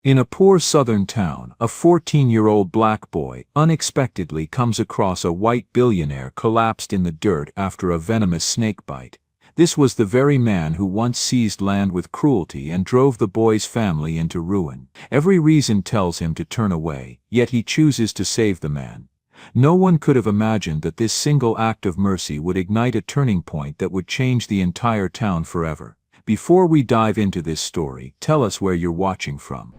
In a poor southern town, a 14-year-old black boy unexpectedly comes across a white billionaire collapsed in the dirt after a venomous snake bite. This was the very man who once seized land with cruelty and drove the boy's family into ruin. Every reason tells him to turn away, yet he chooses to save the man. No one could have imagined that this single act of mercy would ignite a turning point that would change the entire town forever. Before we dive into this story, tell us where you're watching from.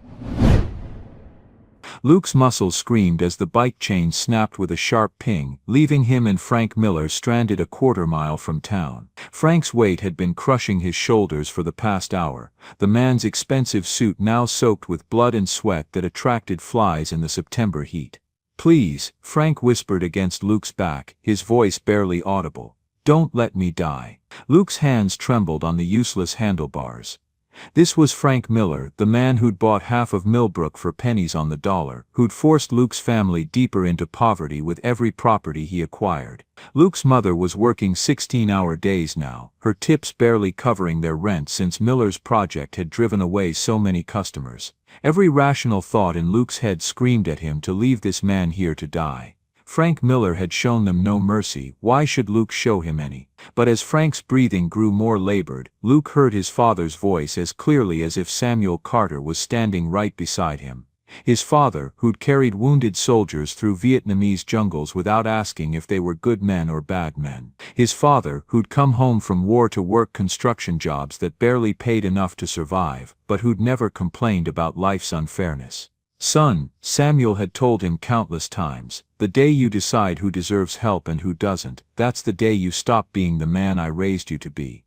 Luke's muscles screamed as the bike chain snapped with a sharp ping, leaving him and Frank Miller stranded a quarter-mile from town. Frank's weight had been crushing his shoulders for the past hour, the man's expensive suit now soaked with blood and sweat that attracted flies in the September heat. "Please," Frank whispered against Luke's back, his voice barely audible. "Don't let me die." Luke's hands trembled on the useless handlebars. This was Frank Miller, the man who'd bought half of Millbrook for pennies on the dollar, who'd forced Luke's family deeper into poverty with every property he acquired. Luke's mother was working 16-hour days now, her tips barely covering their rent since Miller's project had driven away so many customers. Every rational thought in Luke's head screamed at him to leave this man here to die. Frank Miller had shown them no mercy, why should Luke show him any? But as Frank's breathing grew more labored, Luke heard his father's voice as clearly as if Samuel Carter was standing right beside him. His father, who'd carried wounded soldiers through Vietnamese jungles without asking if they were good men or bad men. His father, who'd come home from war to work construction jobs that barely paid enough to survive, but who'd never complained about life's unfairness. "Son," Samuel had told him countless times, "the day you decide who deserves help and who doesn't, that's the day you stop being the man I raised you to be.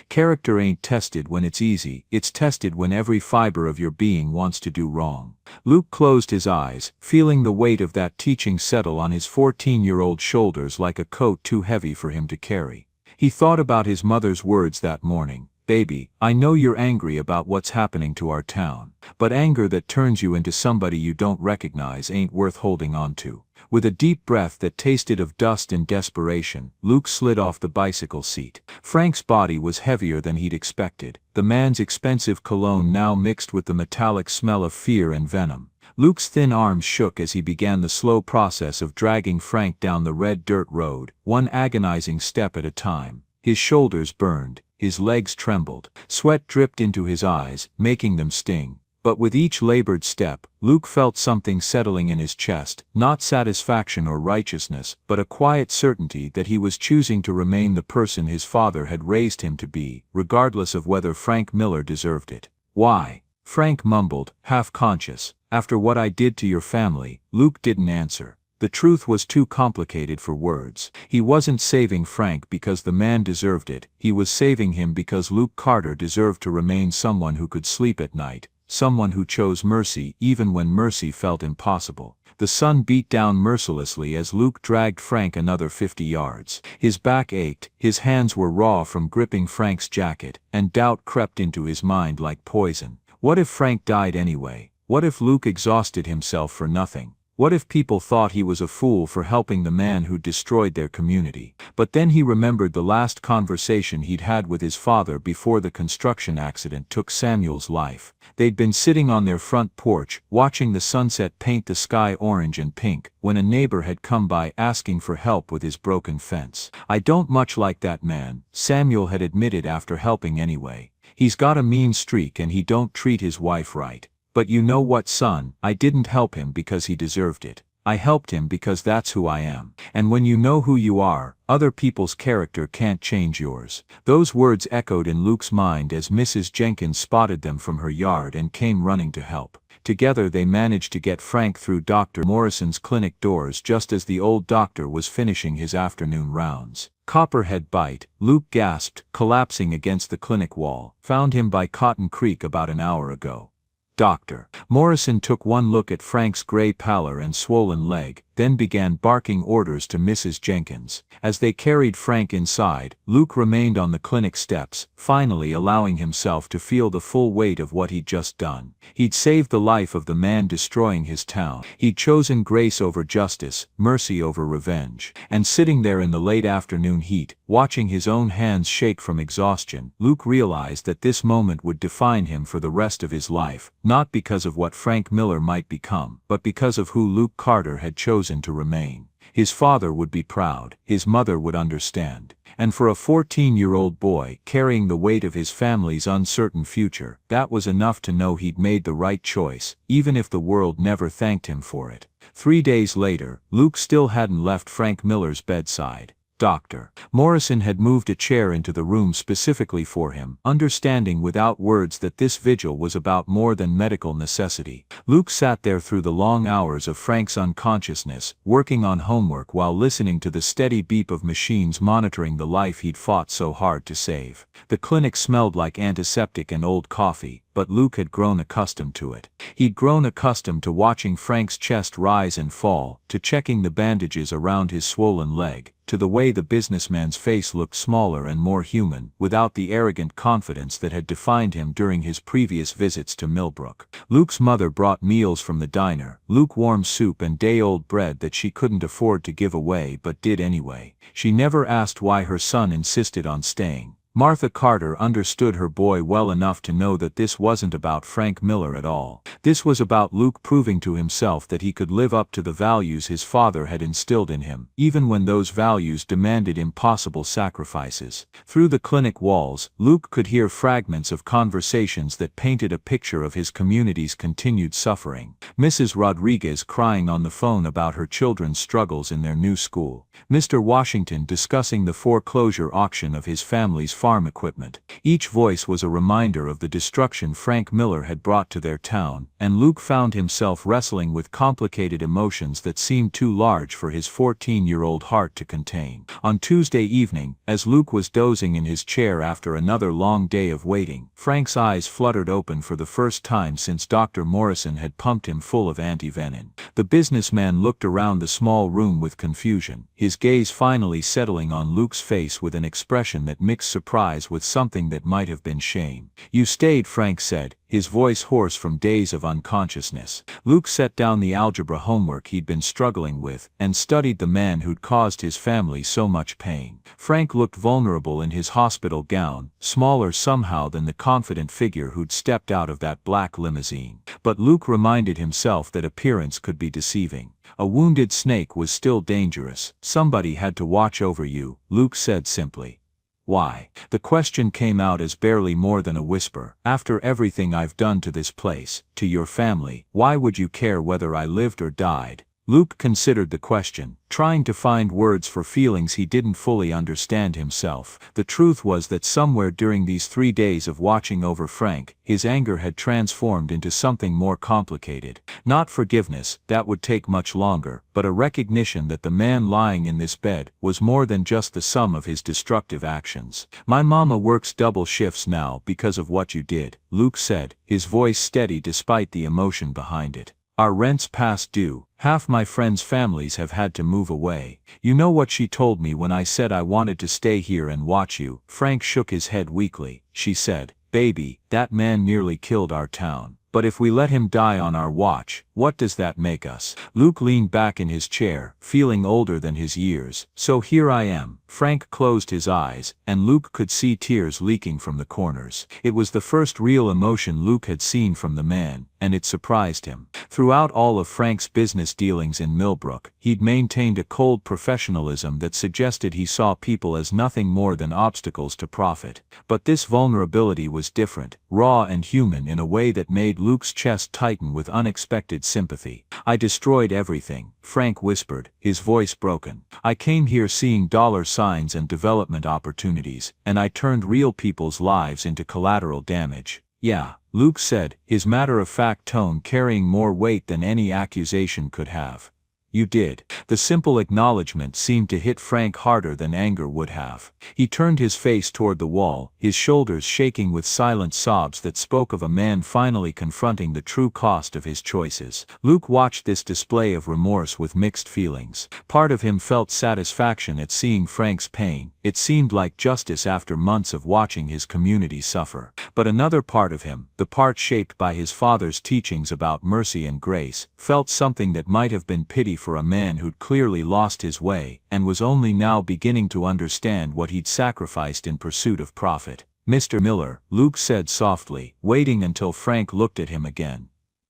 Character ain't tested when it's easy, it's tested when every fiber of your being wants to do wrong." Luke closed his eyes, feeling the weight of that teaching settle on his 14-year-old shoulders like a coat too heavy for him to carry. He thought about his mother's words that morning. "Baby, I know you're angry about what's happening to our town, but anger that turns you into somebody you don't recognize ain't worth holding on to." With a deep breath that tasted of dust and desperation, Luke slid off the bicycle seat. Frank's body was heavier than he'd expected, the man's expensive cologne now mixed with the metallic smell of fear and venom. Luke's thin arms shook as he began the slow process of dragging Frank down the red dirt road, one agonizing step at a time. His shoulders burned, his legs trembled, sweat dripped into his eyes, making them sting. But with each labored step, Luke felt something settling in his chest, not satisfaction or righteousness, but a quiet certainty that he was choosing to remain the person his father had raised him to be, regardless of whether Frank Miller deserved it. "Why?" Frank mumbled, half-conscious. "After what I did to your family." Luke didn't answer. The truth was too complicated for words. He wasn't saving Frank because the man deserved it, he was saving him because Luke Carter deserved to remain someone who could sleep at night, someone who chose mercy even when mercy felt impossible. The sun beat down mercilessly as Luke dragged Frank another 50 yards. His back ached, his hands were raw from gripping Frank's jacket, and doubt crept into his mind like poison. What if Frank died anyway? What if Luke exhausted himself for nothing? What if people thought he was a fool for helping the man who destroyed their community? But then he remembered the last conversation he'd had with his father before the construction accident took Samuel's life. They'd been sitting on their front porch, watching the sunset paint the sky orange and pink, when a neighbor had come by asking for help with his broken fence. "I don't much like that man," Samuel had admitted after helping anyway. "He's got a mean streak and he don't treat his wife right. But you know what, son, I didn't help him because he deserved it. I helped him because that's who I am. And when you know who you are, other people's character can't change yours." Those words echoed in Luke's mind as Mrs. Jenkins spotted them from her yard and came running to help. Together they managed to get Frank through Dr. Morrison's clinic doors just as the old doctor was finishing his afternoon rounds. "Copperhead bite," Luke gasped, collapsing against the clinic wall. "Found him by Cotton Creek about an hour ago." "Doctor." Morrison took one look at Frank's gray pallor and swollen leg, then began barking orders to Mrs. Jenkins. As they carried Frank inside, Luke remained on the clinic steps, finally allowing himself to feel the full weight of what he'd just done. He'd saved the life of the man destroying his town. He'd chosen grace over justice, mercy over revenge. And sitting there in the late afternoon heat, watching his own hands shake from exhaustion, Luke realized that this moment would define him for the rest of his life, not because of what Frank Miller might become, but because of who Luke Carter had chosen to remain. His father would be proud, his mother would understand. And for a 14-year-old boy, carrying the weight of his family's uncertain future, that was enough to know he'd made the right choice, even if the world never thanked him for it. 3 days later, Luke still hadn't left Frank Miller's bedside. Dr. Morrison had moved a chair into the room specifically for him, understanding without words that this vigil was about more than medical necessity. Luke sat there through the long hours of Frank's unconsciousness, working on homework while listening to the steady beep of machines monitoring the life he'd fought so hard to save. The clinic smelled like antiseptic and old coffee, but Luke had grown accustomed to it. He'd grown accustomed to watching Frank's chest rise and fall, to checking the bandages around his swollen leg, to the way the businessman's face looked smaller and more human, without the arrogant confidence that had defined him during his previous visits to Millbrook. Luke's mother brought meals from the diner, lukewarm soup and day-old bread that she couldn't afford to give away but did anyway. She never asked why her son insisted on staying. Martha Carter understood her boy well enough to know that this wasn't about Frank Miller at all. This was about Luke proving to himself that he could live up to the values his father had instilled in him, even when those values demanded impossible sacrifices. Through the clinic walls, Luke could hear fragments of conversations that painted a picture of his community's continued suffering. Mrs. Rodriguez crying on the phone about her children's struggles in their new school. Mr. Washington discussing the foreclosure auction of his family's farm equipment. Each voice was a reminder of the destruction Frank Miller had brought to their town, and Luke found himself wrestling with complicated emotions that seemed too large for his 14-year-old heart to contain. On Tuesday evening, as Luke was dozing in his chair after another long day of waiting, Frank's eyes fluttered open for the first time since Dr. Morrison had pumped him full of anti-venom. The businessman looked around the small room with confusion, his gaze finally settling on Luke's face with an expression that mixed surprise with something that might have been shame. "You stayed," Frank said, his voice hoarse from days of unconsciousness. Luke set down the algebra homework he'd been struggling with, and studied the man who'd caused his family so much pain. Frank looked vulnerable in his hospital gown, smaller somehow than the confident figure who'd stepped out of that black limousine. But Luke reminded himself that appearance could be deceiving. A wounded snake was still dangerous. Somebody had to watch over you, Luke said simply. Why? The question came out as barely more than a whisper. After everything I've done to this place, to your family, why would you care whether I lived or died? Luke considered the question, trying to find words for feelings he didn't fully understand himself. The truth was that somewhere during these 3 days of watching over Frank, his anger had transformed into something more complicated. Not forgiveness, that would take much longer, but a recognition that the man lying in this bed was more than just the sum of his destructive actions. "My mama works double shifts now because of what you did," Luke said, his voice steady despite the emotion behind it. "Our rent's past due. Half my friends' families have had to move away. You know what she told me when I said I wanted to stay here and watch you?" Frank shook his head weakly. "She said, 'Baby, that man nearly killed our town. But if we let him die on our watch, what does that make us?'" Luke leaned back in his chair, feeling older than his years. "So here I am." Frank closed his eyes, and Luke could see tears leaking from the corners. It was the first real emotion Luke had seen from the man, and it surprised him. Throughout all of Frank's business dealings in Millbrook, he'd maintained a cold professionalism that suggested he saw people as nothing more than obstacles to profit. But this vulnerability was different, raw and human in a way that made Luke's chest tighten with unexpected sympathy. "I destroyed everything," Frank whispered, his voice broken. "I came here seeing dollar signs and development opportunities, and I turned real people's lives into collateral damage." "Yeah," Luke said, his matter-of-fact tone carrying more weight than any accusation could have. You did. The simple acknowledgement seemed to hit Frank harder than anger would have. He turned his face toward the wall, his shoulders shaking with silent sobs that spoke of a man finally confronting the true cost of his choices. Luke watched this display of remorse with mixed feelings. Part of him felt satisfaction at seeing Frank's pain. It seemed like justice after months of watching his community suffer. But another part of him, the part shaped by his father's teachings about mercy and grace, felt something that might have been pity for a man who'd clearly lost his way, and was only now beginning to understand what he'd sacrificed in pursuit of profit. "Mr. Miller," Luke said softly, waiting until Frank looked at him again.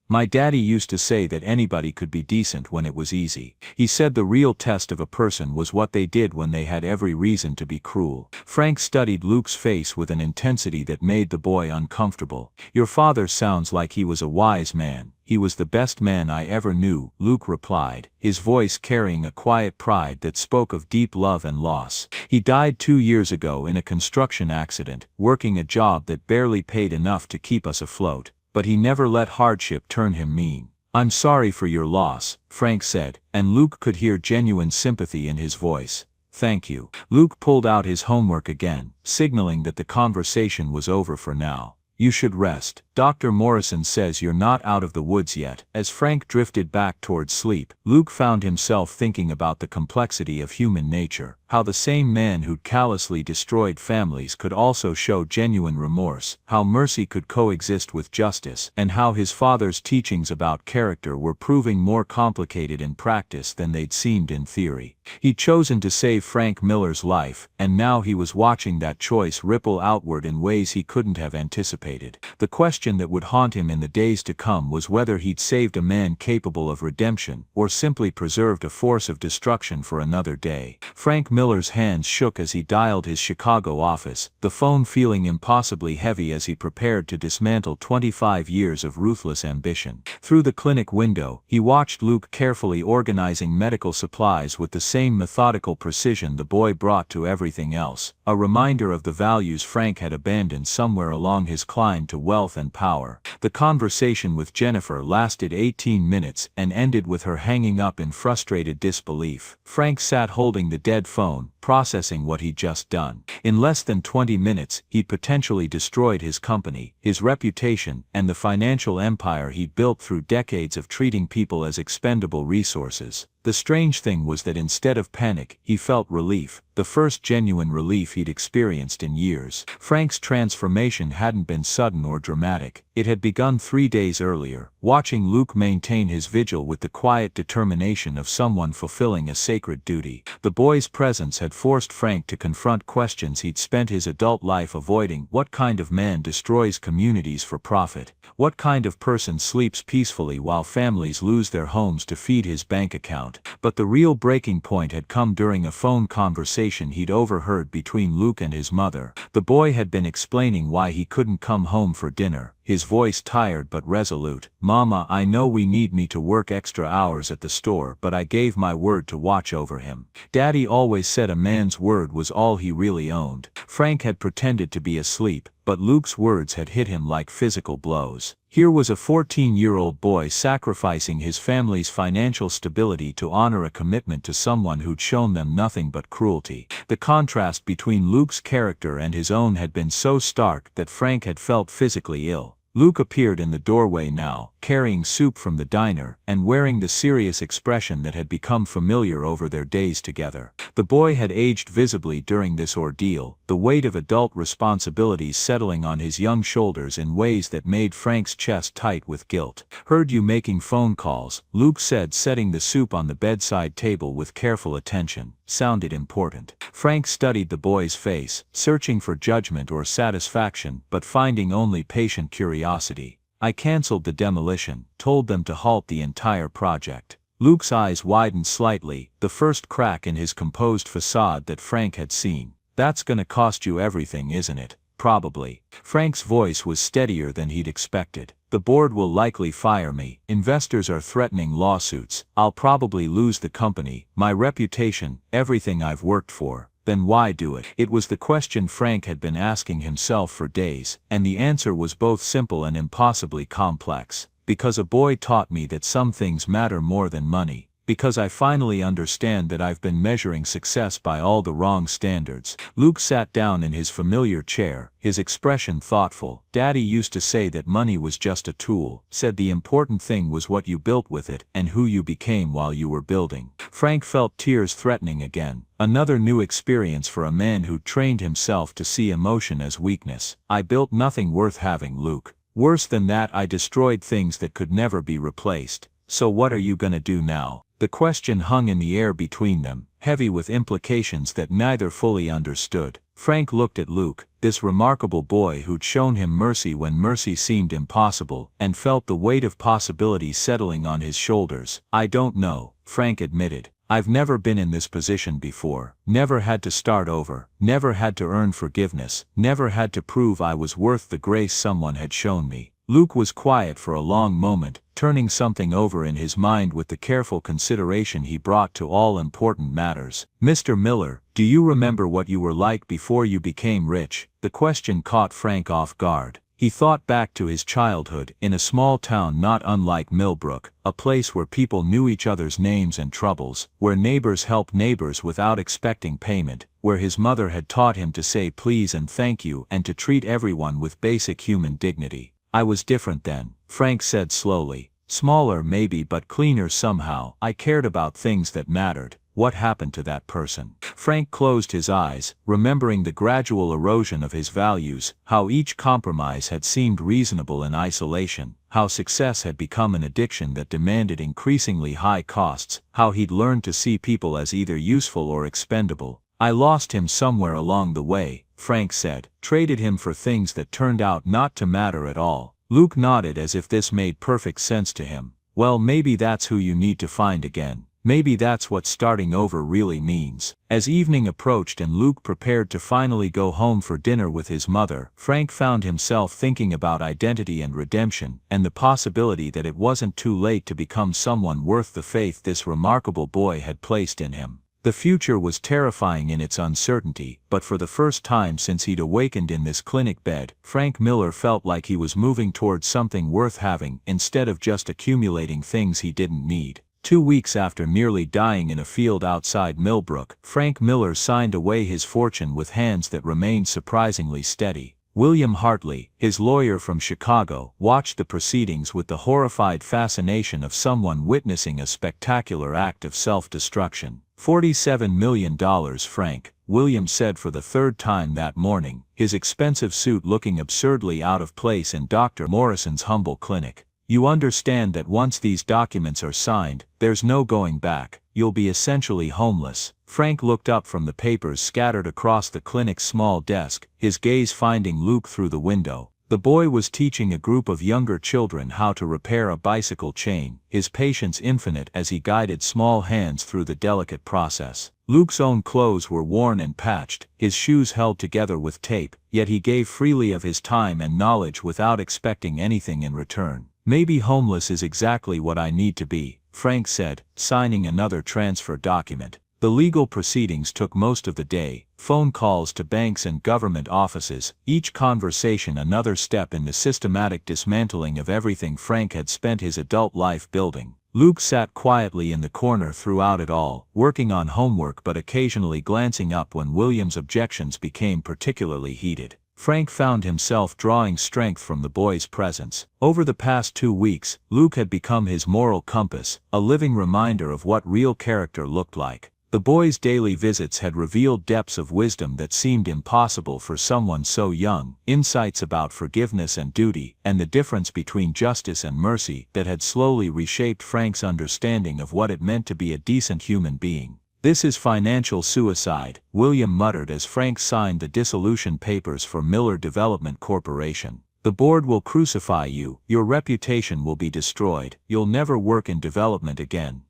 "My daddy used to say that anybody could be decent when it was easy. He said the real test of a person was what they did when they had every reason to be cruel." Frank studied Luke's face with an intensity that made the boy uncomfortable. "Your father sounds like he was a wise man. He was the best man I ever knew," Luke replied, his voice carrying a quiet pride that spoke of deep love and loss. "He died 2 years ago in a construction accident, working a job that barely paid enough to keep us afloat. But he never let hardship turn him mean." "I'm sorry for your loss," Frank said, and Luke could hear genuine sympathy in his voice. "Thank you." Luke pulled out his homework again, signaling that the conversation was over for now. "You should rest. Dr. Morrison says you're not out of the woods yet." As Frank drifted back towards sleep, Luke found himself thinking about the complexity of human nature, how the same man who'd callously destroyed families could also show genuine remorse, how mercy could coexist with justice, and how his father's teachings about character were proving more complicated in practice than they'd seemed in theory. He'd chosen to save Frank Miller's life, and now he was watching that choice ripple outward in ways he couldn't have anticipated. The question that would haunt him in the days to come was whether he'd saved a man capable of redemption, or simply preserved a force of destruction for another day. Frank Miller's hands shook as he dialed his Chicago office, the phone feeling impossibly heavy as he prepared to dismantle 25 years of ruthless ambition. Through the clinic window, he watched Luke carefully organizing medical supplies with the same methodical precision the boy brought to everything else, a reminder of the values Frank had abandoned somewhere along his climb to wealth and power. The conversation with Jennifer lasted 18 minutes and ended with her hanging up in frustrated disbelief. Frank sat holding the dead phone, processing what he'd just done. In less than 20 minutes, he'd potentially destroyed his company, his reputation, and the financial empire he'd built through decades of treating people as expendable resources. The strange thing was that instead of panic, he felt relief, the first genuine relief he'd experienced in years. Frank's transformation hadn't been sudden or dramatic. It had begun 3 days earlier, watching Luke maintain his vigil with the quiet determination of someone fulfilling a sacred duty. The boy's presence had forced Frank to confront questions he'd spent his adult life avoiding. What kind of man destroys communities for profit? What kind of person sleeps peacefully while families lose their homes to feed his bank account? But the real breaking point had come during a phone conversation he'd overheard between Luke and his mother. The boy had been explaining why he couldn't come home for dinner, his voice tired but resolute. "Mama, I know we need me to work extra hours at the store, but I gave my word to watch over him. Daddy always said a man's word was all he really owned." Frank had pretended to be asleep, but Luke's words had hit him like physical blows. Here was a 14-year-old boy sacrificing his family's financial stability to honor a commitment to someone who'd shown them nothing but cruelty. The contrast between Luke's character and his own had been so stark that Frank had felt physically ill. Luke appeared in the doorway now, carrying soup from the diner, and wearing the serious expression that had become familiar over their days together. The boy had aged visibly during this ordeal, the weight of adult responsibilities settling on his young shoulders in ways that made Frank's chest tight with guilt. "Heard you making phone calls," Luke said, setting the soup on the bedside table with careful attention. Sounded important. Frank studied the boy's face, searching for judgment or satisfaction, but finding only patient curiosity. "I canceled the demolition, told them to halt the entire project." Luke's eyes widened slightly, the first crack in his composed facade that Frank had seen. "That's gonna cost you everything, isn't it?" "Probably." Frank's voice was steadier than he'd expected. "The board will likely fire me. Investors are threatening lawsuits. I'll probably lose the company, my reputation, everything I've worked for. Then why do it?" It was the question Frank had been asking himself for days, and the answer was both simple and impossibly complex. "Because a boy taught me that some things matter more than money." Because I finally understand that I've been measuring success by all the wrong standards. Luke sat down in his familiar chair, his expression thoughtful. Daddy used to say that money was just a tool, said the important thing was what you built with it and who you became while you were building. Frank felt tears threatening again. Another new experience for a man who trained himself to see emotion as weakness. I built nothing worth having, Luke. Worse than that, I destroyed things that could never be replaced. So what are you gonna do now? The question hung in the air between them, heavy with implications that neither fully understood. Frank looked at Luke, this remarkable boy who'd shown him mercy when mercy seemed impossible, and felt the weight of possibility settling on his shoulders. I don't know, Frank admitted. I've never been in this position before, never had to start over, never had to earn forgiveness, never had to prove I was worth the grace someone had shown me. Luke was quiet for a long moment, turning something over in his mind with the careful consideration he brought to all important matters. Mr. Miller, do you remember what you were like before you became rich? The question caught Frank off guard. He thought back to his childhood in a small town not unlike Millbrook, a place where people knew each other's names and troubles, where neighbors helped neighbors without expecting payment, where his mother had taught him to say please and thank you and to treat everyone with basic human dignity. I was different then, Frank said slowly. Smaller maybe, but cleaner somehow. I cared about things that mattered. What happened to that person? Frank closed his eyes, remembering the gradual erosion of his values, how each compromise had seemed reasonable in isolation, how success had become an addiction that demanded increasingly high costs, how he'd learned to see people as either useful or expendable. I lost him somewhere along the way, Frank said, traded him for things that turned out not to matter at all. Luke nodded as if this made perfect sense to him. Well, maybe that's who you need to find again. Maybe that's what starting over really means. As evening approached and Luke prepared to finally go home for dinner with his mother, Frank found himself thinking about identity and redemption, and the possibility that it wasn't too late to become someone worth the faith this remarkable boy had placed in him. The future was terrifying in its uncertainty, but for the first time since he'd awakened in this clinic bed, Frank Miller felt like he was moving towards something worth having instead of just accumulating things he didn't need. 2 weeks after nearly dying in a field outside Millbrook, Frank Miller signed away his fortune with hands that remained surprisingly steady. William Hartley, his lawyer from Chicago, watched the proceedings with the horrified fascination of someone witnessing a spectacular act of self-destruction. $47 million, Frank, William said for the third time that morning, his expensive suit looking absurdly out of place in Dr. Morrison's humble clinic. You understand that once these documents are signed, there's no going back. You'll be essentially homeless. Frank looked up from the papers scattered across the clinic's small desk, his gaze finding Luke through the window. The boy was teaching a group of younger children how to repair a bicycle chain, his patience infinite as he guided small hands through the delicate process. Luke's own clothes were worn and patched, his shoes held together with tape, yet he gave freely of his time and knowledge without expecting anything in return. Maybe homeless is exactly what I need to be, Frank said, signing another transfer document. The legal proceedings took most of the day, phone calls to banks and government offices, each conversation another step in the systematic dismantling of everything Frank had spent his adult life building. Luke sat quietly in the corner throughout it all, working on homework but occasionally glancing up when William's objections became particularly heated. Frank found himself drawing strength from the boy's presence. Over the past 2 weeks, Luke had become his moral compass, a living reminder of what real character looked like. The boy's daily visits had revealed depths of wisdom that seemed impossible for someone so young, insights about forgiveness and duty, and the difference between justice and mercy that had slowly reshaped Frank's understanding of what it meant to be a decent human being. This is financial suicide, William muttered as Frank signed the dissolution papers for Miller Development Corporation. The board will crucify you, your reputation will be destroyed, you'll never work in development again.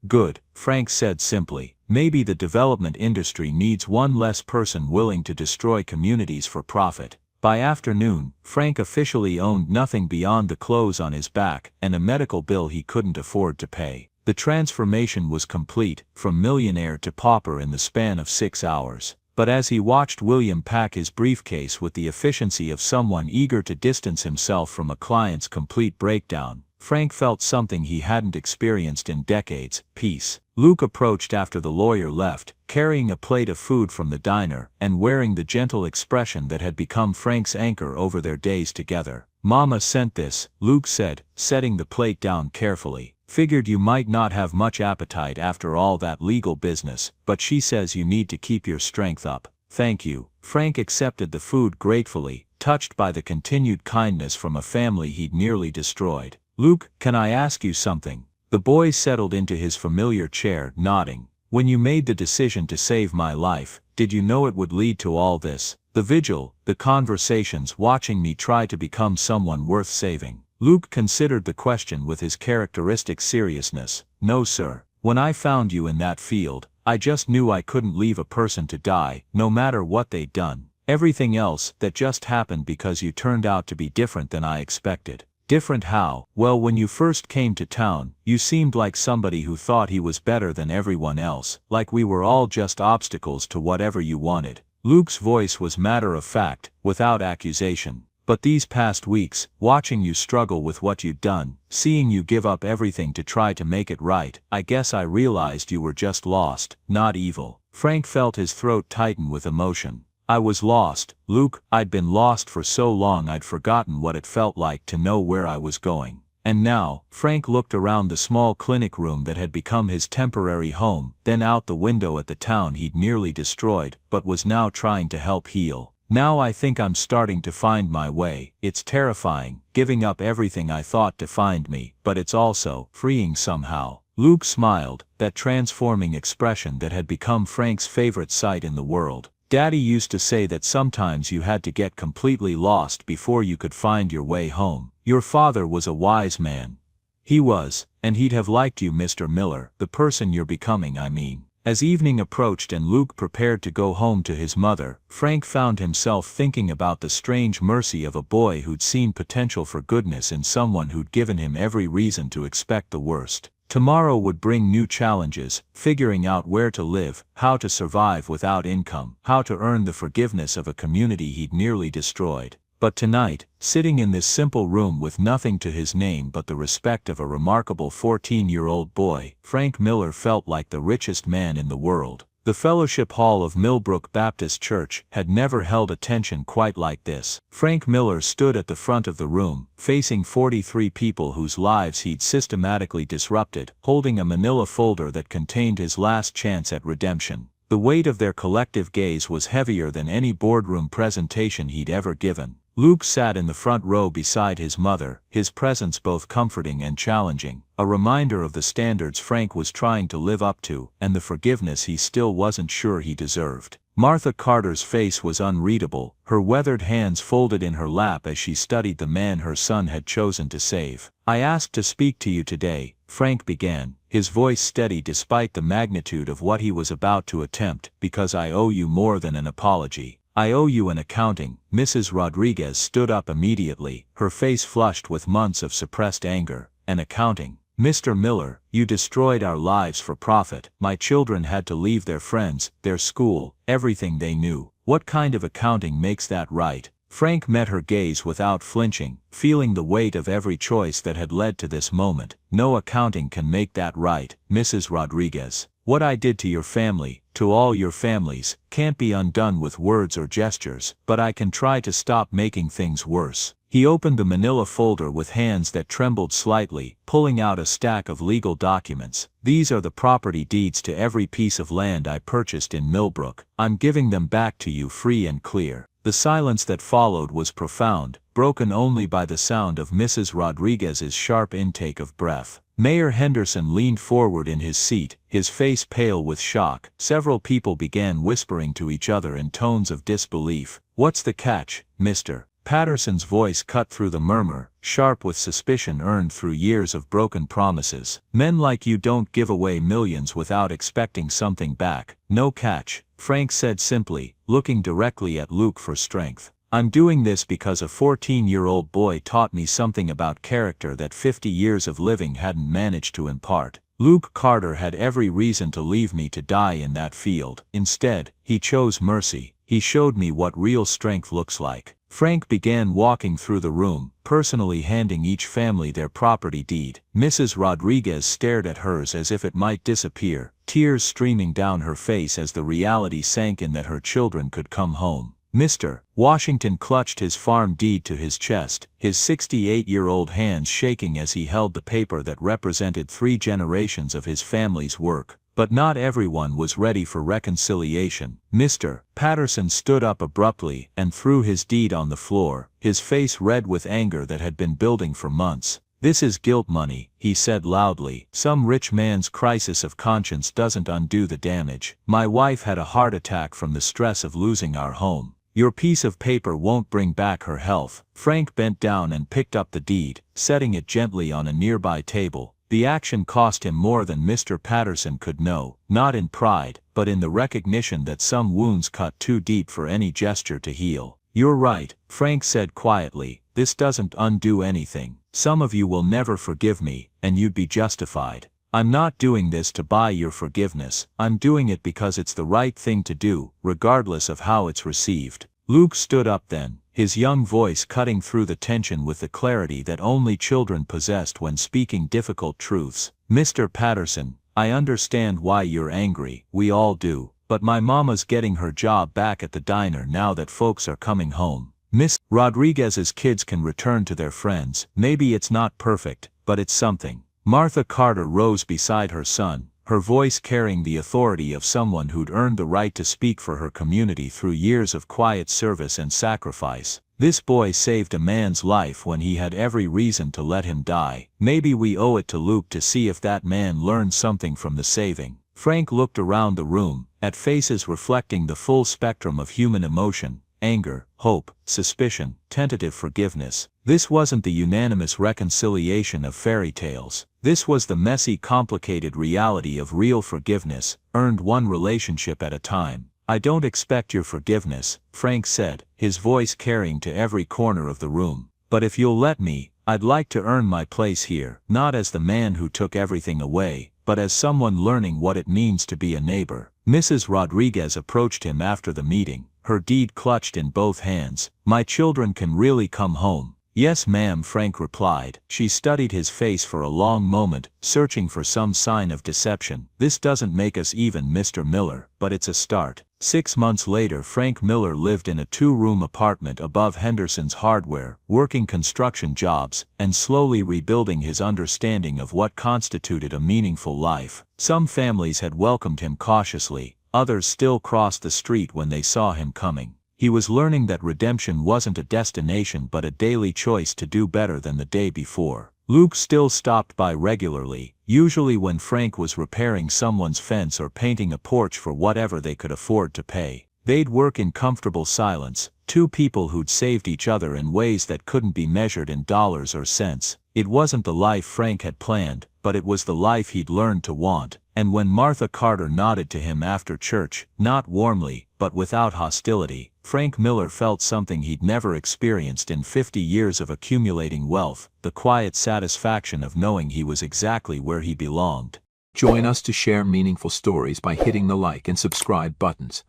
Good, Frank said simply. Maybe the development industry needs one less person willing to destroy communities for profit. By afternoon, Frank officially owned nothing beyond the clothes on his back and a medical bill he couldn't afford to pay. The transformation was complete, from millionaire to pauper in the span of 6 hours. But as he watched William pack his briefcase with the efficiency of someone eager to distance himself from a client's complete breakdown, Frank felt something he hadn't experienced in decades: peace. Luke approached after the lawyer left, carrying a plate of food from the diner, and wearing the gentle expression that had become Frank's anchor over their days together. "Mama sent this," Luke said, setting the plate down carefully. "Figured you might not have much appetite after all that legal business, but she says you need to keep your strength up." "Thank you." Frank accepted the food gratefully, touched by the continued kindness from a family he'd nearly destroyed. "Luke, can I ask you something?" The boy settled into his familiar chair, nodding. "When you made the decision to save my life, did you know it would lead to all this? The vigil, the conversations, watching me try to become someone worth saving?" Luke considered the question with his characteristic seriousness. "No, sir. When I found you in that field, I just knew I couldn't leave a person to die, no matter what they'd done. Everything else, that just happened because you turned out to be different than I expected." "Different how?" "Well, when you first came to town, you seemed like somebody who thought he was better than everyone else, like we were all just obstacles to whatever you wanted." Luke's voice was matter of fact, without accusation. "But these past weeks, watching you struggle with what you'd done, seeing you give up everything to try to make it right, I guess I realized you were just lost, not evil." Frank felt his throat tighten with emotion. "I was lost, Luke. I'd been lost for so long I'd forgotten what it felt like to know where I was going. And now," Frank looked around the small clinic room that had become his temporary home, then out the window at the town he'd nearly destroyed, but was now trying to help heal. "Now I think I'm starting to find my way. It's terrifying, giving up everything I thought defined me, but it's also freeing somehow." Luke smiled, that transforming expression that had become Frank's favorite sight in the world. "Daddy used to say that sometimes you had to get completely lost before you could find your way home. Your father was a wise man." "He was, and he'd have liked you, Mr. Miller, the person you're becoming, I mean." As evening approached and Luke prepared to go home to his mother, Frank found himself thinking about the strange mercy of a boy who'd seen potential for goodness in someone who'd given him every reason to expect the worst. Tomorrow would bring new challenges: figuring out where to live, how to survive without income, how to earn the forgiveness of a community he'd nearly destroyed. But tonight, sitting in this simple room with nothing to his name but the respect of a remarkable 14-year-old boy, Frank Miller felt like the richest man in the world. The Fellowship Hall of Millbrook Baptist Church had never held attention quite like this. Frank Miller stood at the front of the room, facing 43 people whose lives he'd systematically disrupted, holding a manila folder that contained his last chance at redemption. The weight of their collective gaze was heavier than any boardroom presentation he'd ever given. Luke sat in the front row beside his mother, his presence both comforting and challenging, a reminder of the standards Frank was trying to live up to, and the forgiveness he still wasn't sure he deserved. Martha Carter's face was unreadable, her weathered hands folded in her lap as she studied the man her son had chosen to save. "I asked to speak to you today," Frank began, his voice steady despite the magnitude of what he was about to attempt, "because I owe you more than an apology. I owe you an accounting." Mrs. Rodriguez stood up immediately, her face flushed with months of suppressed anger. "An accounting? Mr. Miller, you destroyed our lives for profit. My children had to leave their friends, their school, everything they knew. What kind of accounting makes that right?" Frank met her gaze without flinching, feeling the weight of every choice that had led to this moment. "No accounting can make that right, Mrs. Rodriguez. What I did to your family, to all your families, can't be undone with words or gestures, but I can try to stop making things worse." He opened the manila folder with hands that trembled slightly, pulling out a stack of legal documents. "These are the property deeds to every piece of land I purchased in Millbrook. I'm giving them back to you free and clear." The silence that followed was profound, broken only by the sound of Mrs. Rodriguez's sharp intake of breath. Mayor Henderson leaned forward in his seat, his face pale with shock. Several people began whispering to each other in tones of disbelief. "What's the catch, Mr.?" Patterson's voice cut through the murmur, sharp with suspicion earned through years of broken promises. "Men like you don't give away millions without expecting something back." "No catch," Frank said simply, looking directly at Luke for strength. "I'm doing this because a 14-year-old boy taught me something about character that 50 years of living hadn't managed to impart. Luke Carter had every reason to leave me to die in that field. Instead, he chose mercy. He showed me what real strength looks like." Frank began walking through the room, personally handing each family their property deed. Mrs. Rodriguez stared at hers as if it might disappear, tears streaming down her face as the reality sank in that her children could come home. Mr. Washington clutched his farm deed to his chest, his 68-year-old hands shaking as he held the paper that represented 3 generations of his family's work. But not everyone was ready for reconciliation. Mr. Patterson stood up abruptly and threw his deed on the floor, his face red with anger that had been building for months. "This is guilt money," he said loudly. "Some rich man's crisis of conscience doesn't undo the damage. My wife had a heart attack from the stress of losing our home. Your piece of paper won't bring back her health." Frank bent down and picked up the deed, setting it gently on a nearby table. The action cost him more than Mr. Patterson could know, not in pride, but in the recognition that some wounds cut too deep for any gesture to heal. "You're right," Frank said quietly, "this doesn't undo anything. Some of you will never forgive me, and you'd be justified. I'm not doing this to buy your forgiveness, I'm doing it because it's the right thing to do, regardless of how it's received." Luke stood up then, his young voice cutting through the tension with the clarity that only children possessed when speaking difficult truths. "Mr. Patterson, I understand why you're angry, we all do, but my mama's getting her job back at the diner now that folks are coming home. Miss Rodriguez's kids can return to their friends. Maybe it's not perfect, but it's something." Martha Carter rose beside her son, her voice carrying the authority of someone who'd earned the right to speak for her community through years of quiet service and sacrifice. "This boy saved a man's life when he had every reason to let him die. Maybe we owe it to Luke to see if that man learned something from the saving." Frank looked around the room, at faces reflecting the full spectrum of human emotion: anger, hope, suspicion, tentative forgiveness. This wasn't the unanimous reconciliation of fairy tales. This was the messy, complicated reality of real forgiveness, earned one relationship at a time. "I don't expect your forgiveness," Frank said, his voice carrying to every corner of the room. "But if you'll let me, I'd like to earn my place here, not as the man who took everything away, but as someone learning what it means to be a neighbor." Mrs. Rodriguez approached him after the meeting, her deed clutched in both hands. "My children can really come home." "Yes, ma'am," Frank replied. She studied his face for a long moment, searching for some sign of deception. "This doesn't make us even, Mr. Miller, but it's a start." 6 months later, Frank Miller lived in a 2-room apartment above Henderson's Hardware, working construction jobs, and slowly rebuilding his understanding of what constituted a meaningful life. Some families had welcomed him cautiously, others still crossed the street when they saw him coming. He was learning that redemption wasn't a destination but a daily choice to do better than the day before. Luke still stopped by regularly, usually when Frank was repairing someone's fence or painting a porch for whatever they could afford to pay. They'd work in comfortable silence, 2 people who'd saved each other in ways that couldn't be measured in dollars or cents. It wasn't the life Frank had planned, but it was the life he'd learned to want. And when Martha Carter nodded to him after church, not warmly, but without hostility, Frank Miller felt something he'd never experienced in 50 years of accumulating wealth: the quiet satisfaction of knowing he was exactly where he belonged. Join us to share meaningful stories by hitting the like and subscribe buttons.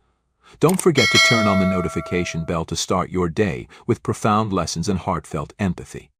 Don't forget to turn on the notification bell to start your day with profound lessons and heartfelt empathy.